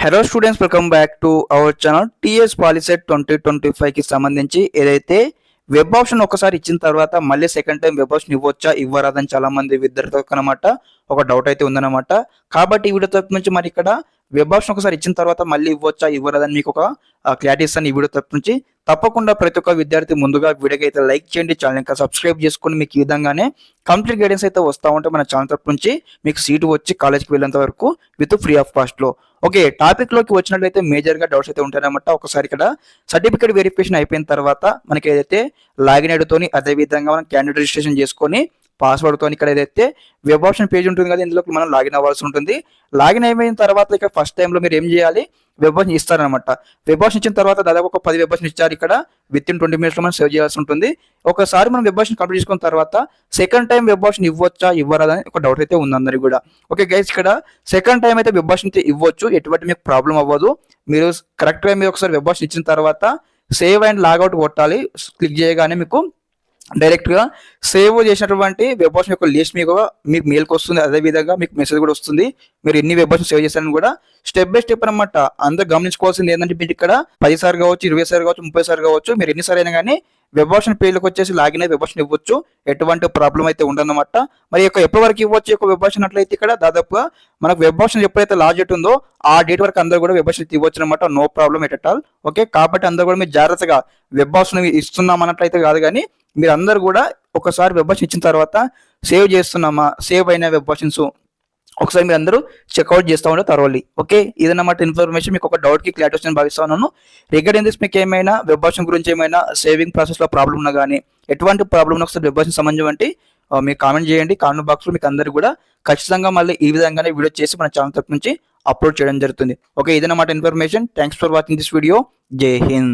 Hello students, welcome back to our channel. TS POLYCET 2025కి సంబంధించి ఏదైతే వెబ్ ఆప్షన్ ఒకసారి ఇచ్చిన తర్వాత మళ్ళీ సెకండ్ టైం వెబ్ ఆప్షన్ ఇవ్వచ్చా ఇవ్వరాదని చాలా మంది విద్యార్థులకు అనమాట ఒక డౌట్ అయితే ఉందన్నమాట. కాబట్టి ఈ వీడియో తరపు నుంచి మరి ఇక్కడ వెబ్ ఆప్షన్ ఒకసారి ఇచ్చిన తర్వాత మళ్ళీ ఇవ్వచ్చా ఇవ్వరాదని మీకు ఒక క్లారిటీ ఇస్తాను ఈ వీడియో తరపు నుంచి. తప్పకుండా ప్రతి ఒక్క విద్యార్థి ముందుగా వీడియోకి అయితే లైక్ చేయండి, ఛానల్ ఇంకా సబ్స్క్రైబ్ చేసుకుని మీకు ఈ విధంగానే కంప్లీట్ గైడెన్స్ అయితే వస్తూ ఉంటే మన ఛానల్ తరపు నుంచి మీకు సీటు వచ్చి కాలేజ్కి వెళ్ళేంత వరకు విత్ ఫ్రీ ఆఫ్ కాస్ట్లో. ఓకే, టాపిక్ లోకి వచ్చినట్లయితే మేజర్ గా డౌట్స్ అయితే ఉంటాయన్నమాట. ఒకసారి ఇక్కడ సర్టిఫికేట్ వెరిఫికేషన్ అయిపోయిన తర్వాత మనకి ఏదైతే లాగిన్ ఐడితోని అదే విధంగా మనం క్యాండిడేట్ రిజిస్ట్రేషన్ చేసుకొని పాస్వర్డ్ తో ఇక్కడ ఏదైతే వెబ్ ఆప్షన్ పేజ్ ఉంటుంది కదా, ఇందులోకి మనం లాగిన్ అవ్వాల్సి ఉంటుంది. లాగిన్ అయిపోయిన తర్వాత ఇక్కడ ఫస్ట్ టైంలో మీరు ఏం చేయాలి, వెబ్ ఆప్షన్ ఇస్తారనమాట. వెబ్ ఆప్షన్ ఇచ్చిన తర్వాత దాదాపు ఒక 10 వెబ్ ఆప్షన్ ఇచ్చారు. ఇక్కడ విత్ ఇన్ 20 minutes లో మనం సేవ్ చేయాల్సి ఉంటుంది. ఒకసారి మనం వెబ్ ఆప్షన్ కంప్లీట్ చేసుకున్న తర్వాత సెకండ్ టైం వెబ్ ఆప్షన్ ఇవ్వచ్చా ఇవ్వరాదని ఒక డౌట్ అయితే ఉంది అందరికి కూడా. ఓకే గైస్, ఇక్కడ సెకండ్ టైం అయితే వెబ్ ఆప్షన్ అయితే ఇవ్వచ్చు, ఎటువంటి మీకు ప్రాబ్లం అవ్వదు. మీరు కరెక్ట్గా మీరు ఒకసారి వెబ్ ఆప్షన్ ఇచ్చిన తర్వాత సేవ్ అండ్ లాగౌట్ కొట్టాలి. క్లిక్ చేయగానే మీకు డైరెక్ట్గా సేవ్ చేసినటువంటి వెబ్ ఆప్షన్ యొక్క లిస్ట్ మీకు మెయిల్కి వస్తుంది. అదే విధంగా మీకు మెసేజ్ కూడా వస్తుంది, మీరు ఎన్ని వెబ్ ఆప్షన్ సేవ్ చేశారని కూడా. స్టెప్ బై స్టెప్ అనమాట. అందరూ గమనించుకోవాల్సింది ఏంటంటే మీరు ఇక్కడ 10 సార్లు కావచ్చు, 20 సార్లు కావచ్చు, 30 సార్లు కావచ్చు, మీరు ఎన్నిసార్లు అయినా కానీ వెబ్ ఆప్షన్ పేజ్లోకి వచ్చేసి లాగిన్ అయ్యి వెబ్ ఆప్షన్ ఇవ్వచ్చు, ఎటువంటి ప్రాబ్లం అయితే ఉండదన్నమాట. మరి ఎప్పటి వరకు ఇవ్వచ్చు యొక్క వెబ్ ఆప్షన్ అట్లయితే ఇక్కడ దాదాపుగా మనకు వెబ్ ఆప్షన్ ఎప్పుడైతే లాస్ట్ డేట్ ఉందో ఆ డేట్ వరకు అందరూ కూడా వెబ్ ఆప్షన్ ఇవ్వచ్చు అనమాట. No problem at all. Okay, కాబట్టి అందరూ కూడా మీరు జాగ్రత్తగా వెబ్ ఆప్షన్ ఇస్తున్నాం అన్నట్లయితే కాదు, కానీ మీరు అందరు కూడా ఒకసారి వెబ్ ఆప్షన్ ఇచ్చిన తర్వాత సేవ్ చేస్తున్నామా, సేవ్ అయిన వెబ్ ఆప్షన్స్ ఒకసారి మీరు అందరూ చెక్అవుట్ చేస్తూ ఉంటే థరోలీ. ఓకే, ఇదన్నమాట ఇన్ఫర్మేషన్. మీకు ఒక డౌట్కి క్లారిటీ వచ్చిందని భావిస్తున్నాను. రిగార్డింగ్ దిస్ మీకు ఏమైనా వెబ్ ఆప్షన్ గురించి ఏమైనా సేవింగ్ ప్రాసెస్లో ప్రాబ్లం ఉన్నా కానీ ఎటువంటి ప్రాబ్లం ఉన్నా ఒకసారి వెబ్ ఆప్షన్ సంబంధించి అంటే మీరు కామెంట్ చేయండి. కామెంట్ బాక్స్లో మీకు అందరూ కూడా ఖచ్చితంగా మళ్ళీ ఈ విధంగానే వీడియో చేసి మన ఛానల్ తరపు నుంచి అప్లోడ్ చేయడం జరుగుతుంది. ఓకే, ఇదన్నమాట information. Thanks for watching this video. జై హింద్.